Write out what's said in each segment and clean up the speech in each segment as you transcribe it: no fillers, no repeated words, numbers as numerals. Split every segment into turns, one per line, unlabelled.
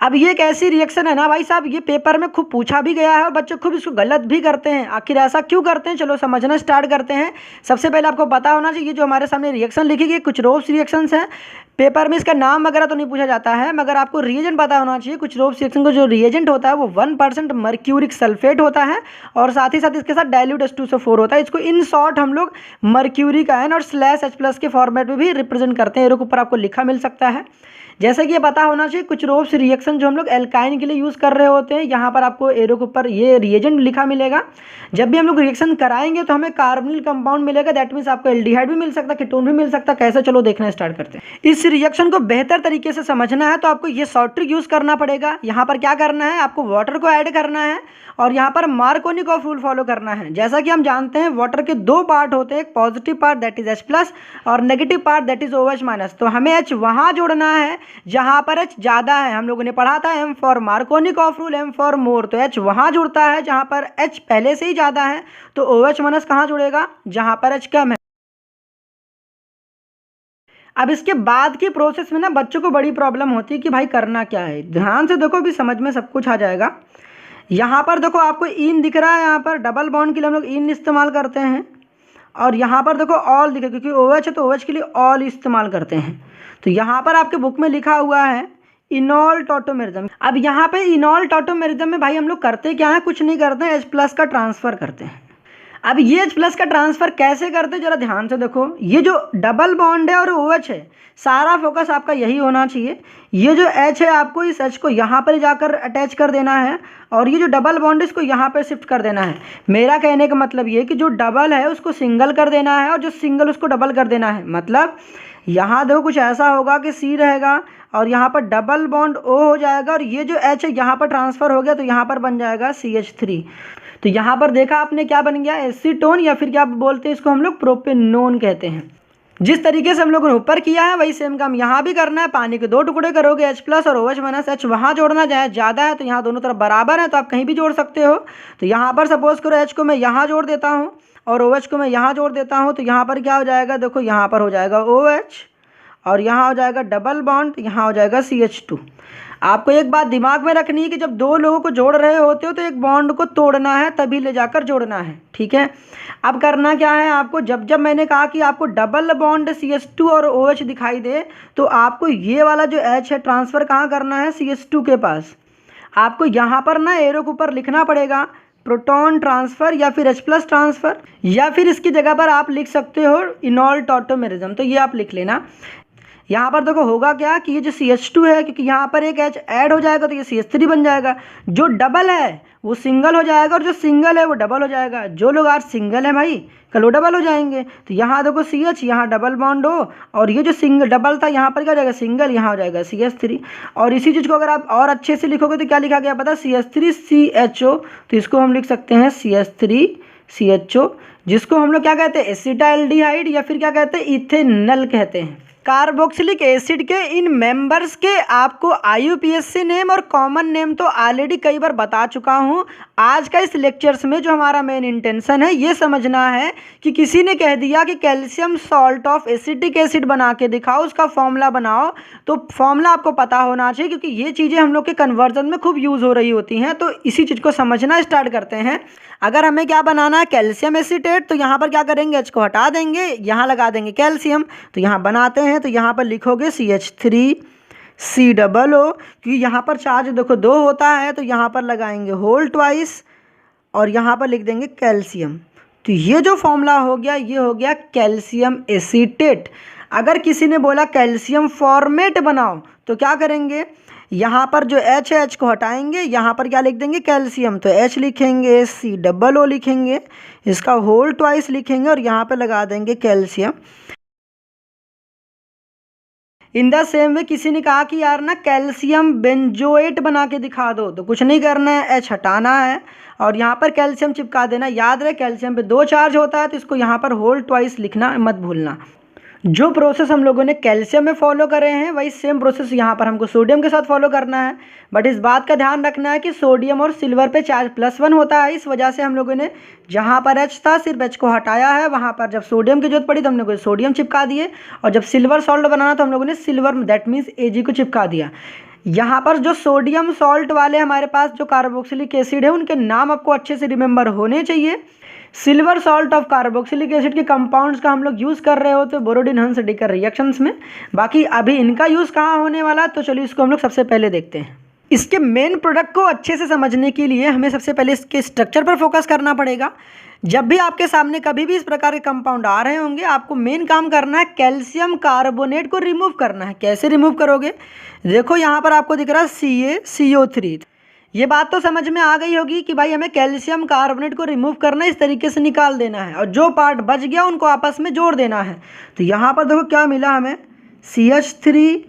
अब ये एक ऐसी रिएक्शन है ना भाई साहब, ये पेपर में खूब पूछा भी गया है और बच्चे खूब इसको गलत भी करते हैं। आखिर ऐसा क्यों करते हैं, चलो समझना स्टार्ट करते हैं। सबसे पहले आपको पता होना चाहिए जो हमारे सामने रिएक्शन लिखी गई कुछ रोब्स रिएक्शंस हैं। पेपर में इसका नाम वगैरह तो नहीं पूछा जाता है, मगर आपको रिएजेंट पता होना चाहिए। कुछ रोब्स रिएक्शन का जो रिएजेंट होता है वो 1% मर्क्यूरिक सल्फेट होता है और साथ ही साथ इसके साथ डाइल्यूट H2SO4 होता है। इसको इन शॉर्ट हम लोग मर्क्यूरिक आयन और /H+ के फॉर्मेट में भी रिप्रेजेंट करते हैं। एरो के ऊपर आपको लिखा मिल सकता है। जैसे कि ये पता होना चाहिए कुछ रोब्स रिएक्शन जो हम लोग एल्काइन के लिए यूज़ कर रहे होते हैं, यहाँ पर आपको एरो के ऊपर ये रिएजेंट लिखा मिलेगा। जब भी हम लोग रिएक्शन कराएंगे तो हमें कार्बोनिल कंपाउंड मिलेगा, दैट मीन्स आपको एल्डिहाइड भी मिल सकता है, कीटोन भी मिल सकता है। कैसे, चलो देखना स्टार्ट करते हैं। इस रिएक्शन को बेहतर तरीके से समझना है तो आपको ये शॉर्ट ट्रिक यूज़ करना पड़ेगा। यहाँ पर क्या करना है, आपको वाटर को ऐड करना है और यहाँ पर मार्कोनिकॉफ रूल फॉलो करना है। जैसा कि हम जानते हैं वाटर के दो पार्ट होते हैं, एक positive part that is H+ और negative part that is OH-। तो हमें H वहाँ जोड़ना है जहाँ पर H ज़्यादा है। हम लोगों ने पढ़ा था M for Markovnikov rule, M for more. तो H वहाँ जुड़ता है जहाँ पर H पहले से ही ज़्यादा है, तो OH- कहाँ जुड़ेगा, जहाँ पर H कम है। अब इसके बाद की प्रोसेस में ना बच्चों को बड़ी प्रॉब्लम होती है कि भाई करना क्या है। ध्यान से देखो, भी समझ में सब कुछ आ जाएगा। यहाँ पर देखो आपको इन दिख रहा है, यहाँ पर डबल बॉन्ड के लिए हम लोग इन इस्तेमाल करते हैं और यहाँ पर देखो ऑल दिखे, क्योंकि OH है तो OH के लिए ऑल इस्तेमाल करते हैं। तो यहाँ पर आपके बुक में लिखा हुआ है इनॉल टॉटोमेरिज्म। अब यहाँ पे इनॉल टॉटोमेरिज्म में भाई हम लोग करते क्या है, कुछ नहीं करते हैं, H+ का ट्रांसफ़र करते हैं। अब ये H+ का ट्रांसफ़र कैसे करते हैं, जरा ध्यान से देखो। ये जो डबल बॉन्ड है और OH है, सारा फोकस आपका यही होना चाहिए। ये जो H है आपको इस H को यहाँ पर जाकर अटैच कर देना है और ये जो डबल बॉन्ड है इसको यहाँ पर शिफ्ट कर देना है। मेरा कहने का मतलब ये कि जो डबल है उसको सिंगल कर देना है और जो सिंगल उसको डबल कर देना है। मतलब यहाँ देखो कुछ ऐसा होगा कि C रहेगा और यहाँ पर डबल बॉन्ड O हो जाएगा और ये जो H है यहाँ पर ट्रांसफ़र हो गया तो यहाँ पर बन जाएगा CH3। तो यहाँ पर देखा आपने क्या बन गया, एसीटोन, या फिर क्या बोलते हैं इसको हम लोग, प्रोपेनोन कहते हैं। जिस तरीके से हम लोगों ने ऊपर किया है वही सेम काम यहाँ भी करना है। पानी के दो टुकड़े करोगे, H+ और OH-, वहाँ जोड़ना जाए ज़्यादा है तो यहाँ दोनों तरफ बराबर है तो आप कहीं भी जोड़ सकते हो। तो यहाँ पर सपोज करो H को मैं यहाँ जोड़ देता हूँ और OH को मैं यहाँ जोड़ देता हूँ, तो यहाँ पर क्या हो जाएगा, देखो यहाँ पर हो जाएगा OH और यहाँ हो जाएगा डबल बॉन्ड, यहाँ हो जाएगा CH2। आपको एक बात दिमाग में रखनी है कि जब दो लोगों को जोड़ रहे होते हो तो एक बॉन्ड को तोड़ना है तभी ले जाकर जोड़ना है, ठीक है। अब करना क्या है आपको, जब जब मैंने कहा कि आपको डबल बॉन्ड CH2 और OH दिखाई दे तो आपको ये वाला जो H है ट्रांसफ़र कहाँ करना है, CH2 के पास। आपको यहाँ पर ना एरो के ऊपर लिखना पड़ेगा प्रोटॉन ट्रांसफ़र या फिर H+ ट्रांसफ़र, या फिर इसकी जगह पर आप लिख सकते हो इनॉल टॉटोमेरिज्म। तो ये आप लिख लेना। यहाँ पर देखो होगा क्या कि ये जो CH2 है, क्योंकि यहाँ पर एक H ऐड हो जाएगा तो ये CH3 बन जाएगा। जो डबल है वो सिंगल हो जाएगा और जो सिंगल है वो डबल हो जाएगा। जो लोग आज सिंगल है भाई कल वो डबल हो जाएंगे। तो यहाँ देखो CH, यहाँ डबल बॉन्ड हो और ये जो सिंगल डबल था यहाँ पर क्या हो जाएगा, सिंगल, यहाँ हो जाएगा CH3। और इसी चीज़ को अगर आप और अच्छे से लिखोगे तो क्या लिखा गया पता, CH3CHO। तो इसको हम लिख सकते हैं CH3CHO, जिसको हम लोग क्या कहते हैं, एसिटाल्डिहाइड या फिर क्या कहते हैं, इथेनॉल कहते हैं। कार्बोक्सिलिक एसिड के इन मेंबर्स के आपको IUPAC नेम और कॉमन नेम तो ऑलरेडी कई बार बता चुका हूँ। आज का इस लेक्चर्स में जो हमारा मेन इंटेंशन है ये समझना है कि किसी ने कह दिया कि calcium salt of acetic acid बना के दिखाओ, उसका फॉर्मूला बनाओ, तो फॉर्मूला आपको पता होना चाहिए क्योंकि ये चीज़ें हम लोग के कन्वर्जन में खूब यूज़ हो रही होती हैं। तो इसी चीज़ को समझना स्टार्ट करते हैं। अगर हमें क्या बनाना है, कैल्शियम एसीटेट, तो यहाँ पर क्या करेंगे, H को हटा देंगे, यहाँ लगा देंगे कैल्शियम। तो यहाँ बनाते हैं तो यहाँ पर लिखोगे CH3COO, क्योंकि यहाँ पर चार्ज देखो 2 होता है तो यहाँ पर लगाएंगे होल ट्वाइस और यहाँ पर लिख देंगे कैल्शियम। तो ये जो फॉर्मूला हो गया ये हो गया कैल्शियम एसीटेट। अगर किसी ने बोला कैल्शियम फॉर्मेट बनाओ तो क्या करेंगे, यहाँ पर जो H है H को हटाएंगे, यहाँ पर क्या लिख देंगे कैल्शियम, तो H लिखेंगे, COO लिखेंगे, इसका होल ट्वाइस लिखेंगे और यहाँ पर लगा देंगे calcium. In the same way किसी ने कहा कि यार ना कैल्शियम बेंजोएट बना के दिखा दो, तो कुछ नहीं करना है, H हटाना है और यहाँ पर कैल्शियम चिपका देना। याद रहे कैल्शियम पे 2 चार्ज होता है तो इसको यहाँ पर होल ट्वाइस लिखना मत भूलना। जो प्रोसेस हम लोगों ने कैल्शियम में फॉलो करे हैं वही सेम प्रोसेस यहाँ पर हमको सोडियम के साथ फॉलो करना है। बट इस बात का ध्यान रखना है कि सोडियम और सिल्वर पे चार्ज +1 होता है, इस वजह से हम लोगों ने जहाँ पर H था सिर्फ H को हटाया है, वहाँ पर जब सोडियम की जरूरत पड़ी तो हम लोगों ने सोडियम चिपका दिए और जब सिल्वर सॉल्ट बनाना तो हम लोगों ने सिल्वर दैट मीन्स Ag को चिपका दिया। यहाँ पर जो सोडियम सॉल्ट वाले हमारे पास जो कार्बोक्सिलिक एसिड है उनके नाम आपको अच्छे से रिमेंबर होने चाहिए। Silver salt of carboxylic acid के कंपाउंड्स का हम लोग यूज़ कर रहे होते बोरोडिन हंस डिकर रिएक्शंस में। बाकी अभी इनका यूज़ कहाँ होने वाला, तो चलिए इसको हम लोग सबसे पहले देखते हैं। इसके मेन प्रोडक्ट को अच्छे से समझने के लिए हमें सबसे पहले इसके स्ट्रक्चर पर फोकस करना पड़ेगा। जब भी आपके सामने कभी भी इस प्रकार के कंपाउंड आ रहे होंगे, आपको मेन काम करना है कैल्शियम कार्बोनेट को रिमूव करना है। कैसे रिमूव करोगे, देखो यहाँ पर आपको दिख रहा है CaCO3। ये बात तो समझ में आ गई होगी कि भाई हमें कैल्शियम कार्बोनेट को रिमूव करना है, इस तरीके से निकाल देना है और जो पार्ट बच गया उनको आपस में जोड़ देना है। तो यहाँ पर देखो क्या मिला हमें, CH3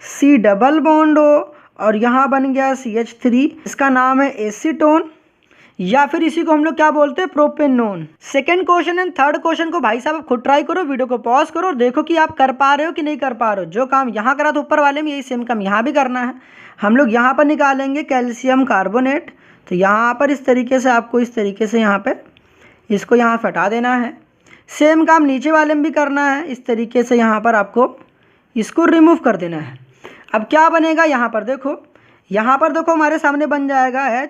C double bond O और यहाँ बन गया CH3, इसका नाम है एसीटोन या फिर इसी को हम लोग क्या बोलते हैं, propanone. Second question and third question को भाई साहब खुद ट्राई करो, वीडियो को पॉज करो और देखो कि आप कर पा रहे हो कि नहीं कर पा रहे हो। जो काम यहाँ करा तो ऊपर वाले में यही सेम काम यहाँ भी करना है। हम लोग यहाँ पर निकालेंगे कैल्शियम कार्बोनेट, तो यहाँ पर इस तरीके से आपको इस तरीके से यहाँ पर इसको यहाँ हटा देना है। सेम काम नीचे वाले में भी करना है, इस तरीके से यहाँ पर आपको इसको रिमूव कर देना है। अब क्या बनेगा, यहाँ पर देखो हमारे सामने बन जाएगा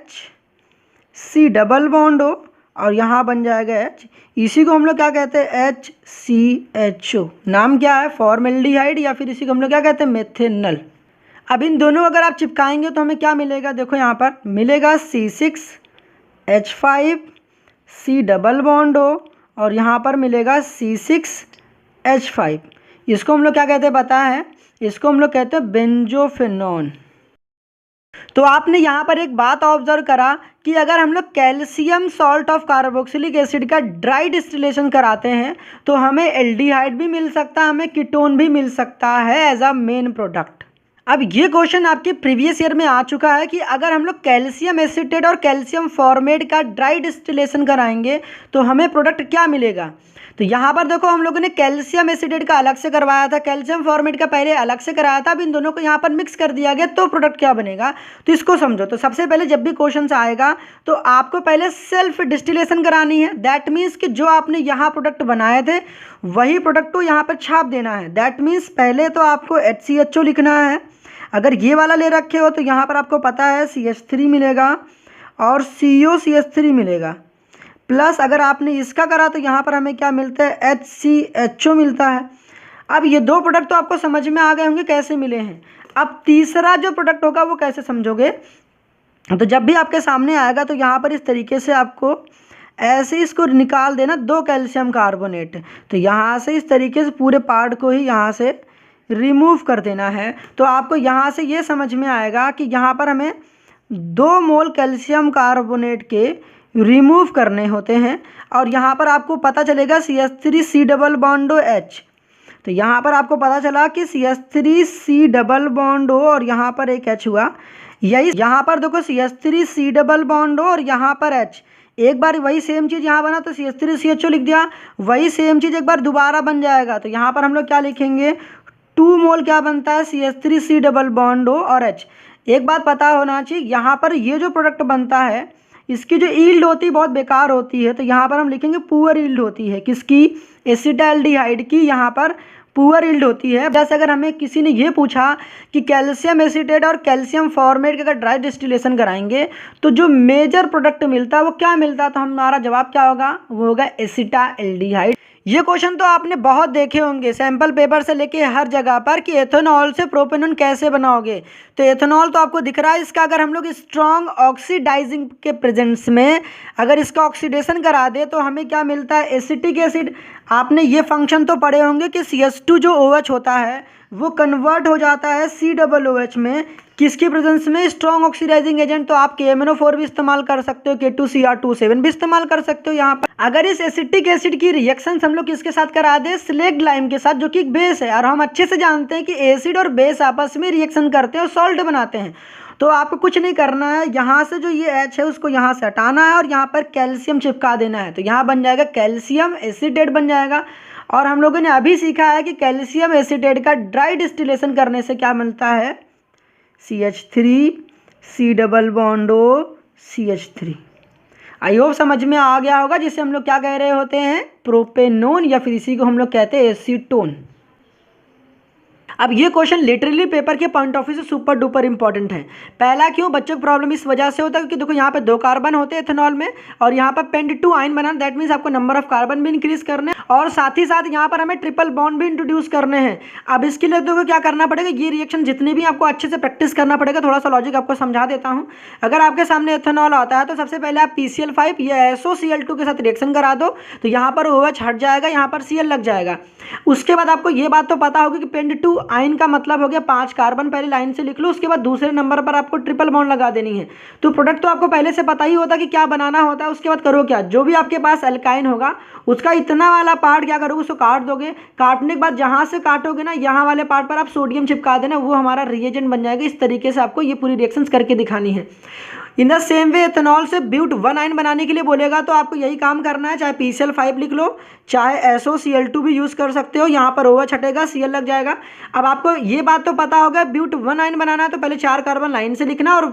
HC डबल बॉन्ड O और यहाँ बन जाएगा H, इसी को हम लोग क्या कहते हैं, HCHO। नाम क्या है, फॉर्मेल्डिहाइड या फिर इसी को हम लोग क्या कहते हैं, मेथेनल। अब इन दोनों अगर आप चिपकाएंगे तो हमें क्या मिलेगा, देखो यहाँ पर मिलेगा C6H5C डबल बॉन्ड O और यहाँ पर मिलेगा C6H5। इसको हम लोग क्या कहते हैं पता है, इसको हम लोग कहते हैं बेंजोफेनॉन। तो आपने यहाँ पर एक बात ऑब्जर्व करा कि अगर हम लोग calcium salt of carboxylic acid का ड्राई डिस्टिलेशन कराते हैं तो हमें एल्डिहाइड भी मिल सकता है, हमें कीटोन भी मिल सकता है एज अ मेन प्रोडक्ट। अब ये क्वेश्चन आपके प्रीवियस ईयर में आ चुका है कि अगर हम लोग कैल्शियम एसीटेट और कैल्शियम फॉर्मेट का ड्राई डिस्टिलेशन कराएंगे तो हमें प्रोडक्ट क्या मिलेगा। तो यहाँ पर देखो हम लोगों ने कैल्शियम एसीटेट का अलग से करवाया था, कैल्शियम फॉर्मेट का पहले अलग से कराया था, अब इन दोनों को यहाँ पर मिक्स कर दिया गया तो प्रोडक्ट क्या बनेगा। तो इसको समझो। तो सबसे पहले जब भी क्वेश्चन आएगा तो आपको पहले सेल्फ डिस्टिलेशन करानी है। दैट मीन्स कि जो आपने यहाँ प्रोडक्ट बनाए थे वही प्रोडक्ट को यहाँ पर छाप देना है। दैट मीन्स पहले तो आपको HCHO लिखना है। अगर ये वाला ले रखे हो तो यहाँ पर आपको पता है CH3 मिलेगा और COCH3 मिलेगा, प्लस अगर आपने इसका करा तो यहाँ पर हमें क्या मिलता है, HCHO मिलता है। अब ये दो प्रोडक्ट तो आपको समझ में आ गए होंगे कैसे मिले हैं। अब तीसरा जो प्रोडक्ट होगा वो कैसे समझोगे, तो जब भी आपके सामने आएगा तो यहाँ पर इस तरीके से आपको ऐसे इसको निकाल देना, 2 कैल्शियम कार्बोनेट। तो यहाँ से इस तरीके से पूरे पार्ट को ही यहाँ से रिमूव कर देना है। तो आपको यहाँ से ये समझ में आएगा कि यहाँ पर हमें 2 मोल कैल्शियम कार्बोनेट के रिमूव करने होते हैं और यहाँ पर आपको पता चलेगा CH3C double bond O H। तो यहाँ पर आपको पता चला कि CH3C डबल बॉन्ड O और यहाँ पर एक H हुआ। यही यहाँ पर देखो CH3C डबल बॉन्ड O और यहाँ पर H। एक बार वही सेम चीज़ यहाँ बना तो CH3CHO लिख दिया, वही सेम चीज़ एक बार दोबारा बन जाएगा। तो यहाँ पर हम लोग क्या लिखेंगे, 2 मोल क्या बनता है, CH3C डबल बॉन्ड O और H। एक बात पता होना चाहिए, यहाँ पर ये जो प्रोडक्ट बनता है इसकी जो ईल्ड होती है बहुत बेकार होती है। तो यहाँ पर हम लिखेंगे पुअर ईल्ड होती है, किसकी, एसिटाल्डिहाइड की यहाँ पर पुअर ईल्ड होती है। जैसे अगर हमें किसी ने ये पूछा कि कैल्शियम एसीटेट और कैल्शियम फॉर्मेट का अगर ड्राई डिस्टिलेशन कराएंगे तो जो मेजर प्रोडक्ट मिलता है वो क्या मिलता है, तो हमारा जवाब क्या होगा, वो होगा एसिटाल्डिहाइड। ये क्वेश्चन तो आपने बहुत देखे होंगे सैंपल पेपर से लेके हर जगह पर कि एथेनॉल से प्रोपेनॉन कैसे बनाओगे। तो एथेनॉल तो आपको दिख रहा है, इसका अगर हम लोग स्ट्रॉन्ग ऑक्सीडाइजिंग के प्रेजेंस में अगर इसका ऑक्सीडेशन करा दे तो हमें क्या मिलता है, एसिटिक एसिड। आपने ये फंक्शन तो पढ़े होंगे कि CH2 जो OH होता है वो कन्वर्ट हो जाता है COOH में, किसकी प्रेजेंस में, स्ट्रॉन्ग ऑक्सीडाइजिंग एजेंट। तो आप KMNO4 भी इस्तेमाल कर सकते हो, K2Cr27 भी इस्तेमाल कर सकते हो। यहाँ पर अगर इस एसिटिक एसिड की रिएक्शन हम लोग किसके साथ करा दे, स्लेक्ट लाइम के साथ, जो कि एक बेस है। और हम अच्छे से जानते हैं कि एसिड और बेस आपस में रिएक्शन करते हैं और सॉल्ट बनाते हैं। तो आपको कुछ नहीं करना है, यहाँ से जो ये H है उसको यहाँ से हटाना है और यहाँ पर कैल्शियम चिपका देना है। तो यहाँ बन जाएगा कैल्शियम एसीटेट बन जाएगा। और हम लोगों ने अभी सीखा है कि कैल्शियम एसीटेट का ड्राई डिस्टिलेशन करने से क्या मिलता है, CH3C double bond O CH3। I hope समझ में आ गया होगा, जिसे हम लोग क्या कह रहे होते हैं, प्रोपेनोन या फिर इसी को हम लोग कहते हैं एसीटोन। अब ये क्वेश्चन लिटरली पेपर के पॉइंट ऑफ व्यू से सुपर डुपर इंपॉर्टेंट है। पहला क्यों, बच्चों को प्रॉब्लम इस वजह से होता है क्योंकि देखो यहाँ पे 2 कार्बन होते हैं इथेनॉल में और यहाँ पर पेंट-2 आयन बनाना, दैट मीन्स आपको नंबर ऑफ कार्बन भी इंक्रीज करने और साथ ही साथ यहाँ पर हमें ट्रिपल बॉन्ड भी इंट्रोड्यूस करने हैं। अब इसके लिए देखो क्या करना पड़ेगा, ये रिएक्शन जितने भी आपको अच्छे से प्रैक्टिस करना पड़ेगा। थोड़ा सा लॉजिक आपको समझा देता हूँ। अगर आपके सामने इथेनॉल आता है तो सबसे पहले आप PCl5 या SOCl2 के साथ रिएक्शन करा दो तो यहाँ पर OH हट जाएगा, यहाँ पर Cl लग जाएगा। उसके बाद आपको ये बात तो पता होगी कि पेंट-2 आयन का मतलब हो गया 5 कार्बन, पहले लाइन से लिख लो। उसके बाद दूसरे नंबर पर आपको ट्रिपल बॉन्ड लगा देनी है। तो प्रोडक्ट तो आपको पहले से पता ही होता कि क्या बनाना होता है। उसके बाद करो क्या, जो भी आपके पास अल्काइन होगा उसका इतना वाला पार्ट क्या करोगे, उसको काट दोगे। काटने के बाद जहाँ से काटोगे ना, यहाँ वाले पार्ट पर आप सोडियम चिपका देना, वो हमारा रिएजेंट बन जाएगा। इस तरीके से आपको ये पूरी रिएक्शंस करके दिखानी है। In the same way ethanol से ब्यूट-1 आयन बनाने के लिए बोलेगा तो आपको यही काम करना है। चाहे PCl5 लिख लो, चाहे SOCl2 भी यूज़ कर सकते हो। यहाँ पर OH हटेगा, Cl लग जाएगा। अब आपको ये बात तो पता होगा, ब्यूट-1 आयन बनाना है तो पहले 4 कार्बन लाइन से लिखना और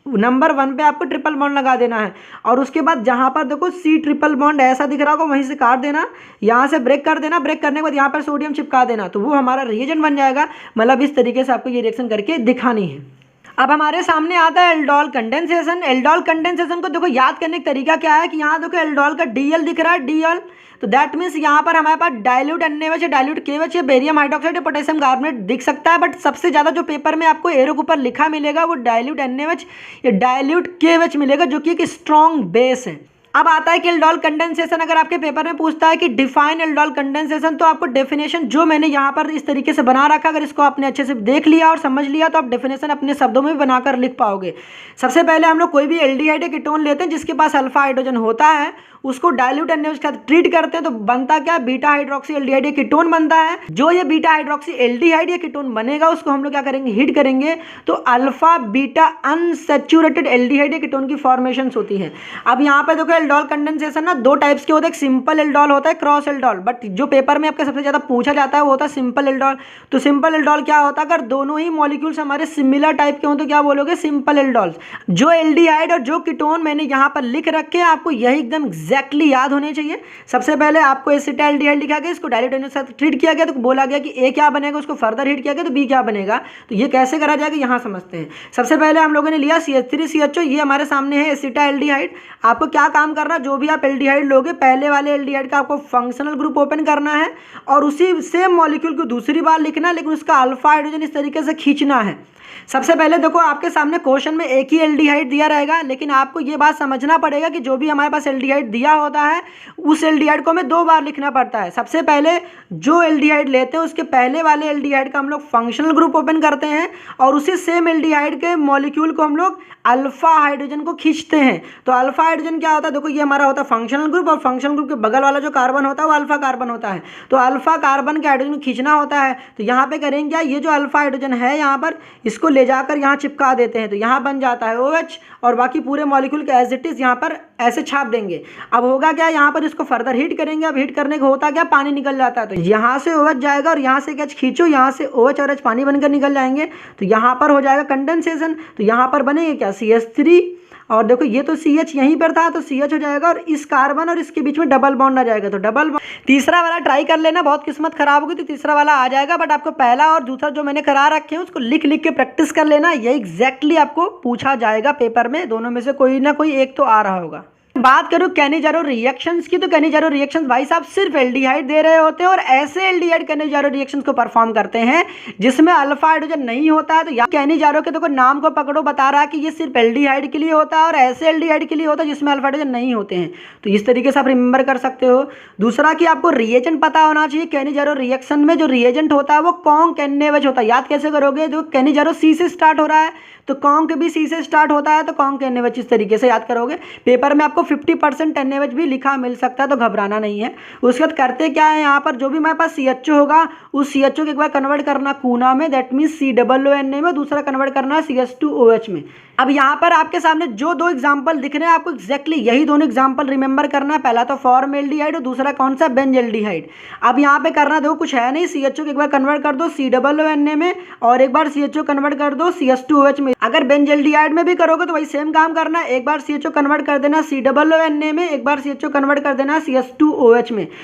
नंबर 1 पे आपको ट्रिपल बॉन्ड लगा देना है। और उसके बाद जहाँ पर देखो C ट्रिपल बॉन्ड ऐसा दिख रहा होगा वहीं से काट देना, यहाँ से ब्रेक कर देना। ब्रेक करने के बाद यहाँ पर सोडियम चिपका देना, तो वो हमारा रिएजेंट बन जाएगा। मतलब इस तरीके से आपको ये रिएक्शन करके दिखानी है। अब हमारे सामने आता है एल्डोल कंडेंसेशन। एल्डोल कंडेंसेशन को देखो याद करने का तरीका क्या है कि यहाँ देखो एल्डोल का Dl दिख रहा है, Dl, तो दैट मीन्स यहाँ पर हमारे पास डाइल्यूट NaOH, डाइल्यूट KOH या बेरियम हाइड्रोक्साइड या पोटेशियम कार्बोनेट दिख सकता है। बट सबसे ज़्यादा जो पेपर में आपको एरो के ऊपर लिखा मिलेगा वो डाइल्यूट NaOH या डाइल्यूट KOH मिलेगा, जो कि एक स्ट्रॉन्ग बेस है। अब आता है कि एल्डोल कंडेंसेशन। अगर आपके पेपर में पूछता है कि डिफाइन एल्डोल कंडेंसेशन, तो आपको डेफिनेशन जो मैंने यहाँ पर इस तरीके से बना रखा, अगर इसको आपने अच्छे से देख लिया और समझ लिया तो आप डेफिनेशन अपने शब्दों में भी बनाकर लिख पाओगे। सबसे पहले हम लोग कोई भी एल्डिहाइड या कीटोन लेते हैं जिसके पास अल्फा हाइड्रोजन होता है, उसको डाइल्यूट NaOH के साथ ट्रीट करते हैं तो बनता क्या, बीटा हाइड्रोक्सी एल्डिहाइड या कीटोन बनता है। जो ये बीटा हाइड्रोक्सी एल्डिहाइड या कीटोन बनेगा उसको हम लोग क्या करेंगे, हीट करेंगे, तो अल्फा बीटा अनसैचुरेटेड एल्डिहाइड या कीटोन की फॉर्मेशन होती है। अब यहाँ पे देखो एल्डोल कंडेंसेशन ना 2 टाइप्स के होते हैं, एक सिंपल एल्डोल होता है, क्रॉस एल्डोल। बट जो पेपर में आपका सबसे ज़्यादा पूछा जाता है वो होता है सिंपल एल्डोल। तो सिंपल एल्डोल क्या होता है, अगर दोनों ही मॉलिक्यूल्स हमारे सिमिलर टाइप के हों तो क्या बोलोगे, सिंपल एल्डोल। जो एल्डिहाइड और जो कीटोन मैंने यहाँ पर लिख रखे हैं आपको यही एकदम एग्जैक्टली याद होने चाहिए। सबसे पहले आपको एसिटाल्डिहाइड लिखा गया, इसको डाइल्यूट NaOH के साथ ट्रीट किया गया तो बोला गया कि ए क्या बनेगा, उसको फर्दर हीट किया गया तो बी क्या बनेगा। तो ये कैसे करा जाएगा यहाँ समझते हैं। सबसे पहले हम लोगों ने लिया CH3CHO, ये हमारे सामने है एसिटाल्डिहाइड। आपको क्या काम करना, जो भी आप एल्डिहाइड लोगे पहले वाले एल्डिहाइड का आपको फंक्शनल ग्रुप ओपन करना है और उसी सेम मॉलिक्यूल को दूसरी बार लिखना है, लेकिन उसका अल्फा हाइड्रोजन इस तरीके से खींचना है। सबसे पहले देखो आपके सामने क्वेश्चन में एक ही एल्डिहाइड दिया रहेगा, लेकिन आपको ये बात समझना पड़ेगा कि जो भी हमारे पास एल्डिहाइड दिया होता है उस एल्डिहाइड को हमें 2 बार लिखना पड़ता है। सबसे पहले जो एल्डिहाइड लेते हैं उसके पहले वाले एल्डिहाइड का हम लोग फंक्शनल ग्रुप ओपन करते हैं और उसी सेम एल्डिहाइड के मॉलिक्यूल को हम लोग अल्फा हाइड्रोजन को खींचते हैं। तो अल्फा हाइड्रोजन क्या होता है, देखो ये हमारा होता है फंक्शनल ग्रुप और फंक्शनल ग्रुप के बगल वाला जो कार्बन होता है वो अल्फा कार्बन होता है। तो अल्फा कार्बन के हाइड्रोजन को खींचना होता है। तो यहाँ पे करेंगे क्या, ये जो अल्फा हाइड्रोजन है यहाँ पर इसको ले जाकर यहाँ चिपका देते हैं तो यहाँ बन जाता है OH और बाकी पूरे मॉलिक्यूल के एज इट इज यहाँ पर ऐसे छाप देंगे। अब होगा क्या, यहाँ पर इसको फर्दर हीट करेंगे। अब हीट करने को होता क्या, पानी निकल जाता है। तो यहाँ से OH जाएगा और यहाँ से H खींचो, यहाँ से OH और H पानी बनकर निकल जाएंगे तो यहाँ पर हो जाएगा कंडेंसेशन। तो यहाँ पर बनेगा क्या, CH3 और देखो ये तो CH यहीं पर था तो CH हो जाएगा और इस कार्बन और इसके बीच में डबल बॉन्ड आ जाएगा तो डबल बॉन्ड। तीसरा वाला ट्राई कर लेना, बहुत किस्मत खराब होगी तो तीसरा वाला आ जाएगा। बट आपको पहला और दूसरा जो मैंने करा रखे हैं उसको लिख लिख के प्रैक्टिस कर लेना, ये एग्जैक्टली आपको पूछा जाएगा पेपर में। दोनों में से कोई ना कोई एक तो आ रहा होगा। बात करूं कैनिजारो रिएक्शंस की, तो कैनिजारो रिएक्शंस भाई साहब सिर्फ एल्डिहाइड दे रहे होते हैं और ऐसे एल्डिहाइड कैनिजारो रिएक्शंस को परफॉर्म करते हैं जिसमें अल्फा हाइड्रोजन नहीं होता है। तो यहाँ कैनिजारो के देखो नाम को पकड़ो, बता रहा है कि ये सिर्फ एल्डिहाइड के लिए होता है और ऐसे एल्डिहाइड के लिए होता है जिसमें अल्फा हाइड्रोजन नहीं होते हैं। तो इस तरीके से आप रिमेंबर कर सकते हो। दूसरा कि आपको रिएजेंट पता होना चाहिए। कैनिजारो रिएक्शन में जो रिएजेंट होता है वो कॉन्क NaOH होता है। याद कैसे करोगे, जो कैनिजारो C से स्टार्ट हो रहा है तो कॉन्क भी C से स्टार्ट होता है तो कॉन्क NaOH इस तरीके से याद करोगे। पेपर में आपको 50% NaOH भी लिखा मिल सकता है तो घबराना नहीं है। उसके बाद करते क्या है, यहाँ पर जो भी हमारे पास CHO होगा उस CHO को एक बार कन्वर्ट करना कूना में, दैट मीन्स COONA में, दूसरा कन्वर्ट करना है CH2OH में। अब यहाँ पर आपके सामने जो 2 एग्जाम्पल दिख रहे हैं आपको एग्जैक्टली यही दोनों एग्जाम्पल रिमेंबर करना है। पहला तो फॉर्मल्डिहाइड और दूसरा कौन सा, बेंजल्डिहाइड। अब यहाँ पे करना देखो कुछ है नहीं, CHO को एक बार कन्वर्ट कर दो COONA में और एक बार CHO कन्वर्ट कर दो CH2OH में। अगर बेंजल्डिहाइड में भी करोगे तो वही सेम काम करना है, एक बार CHO कन्वर्ट कर देना COONA में, एक बार CHO कन्वर्ट कर देना CH2OH में।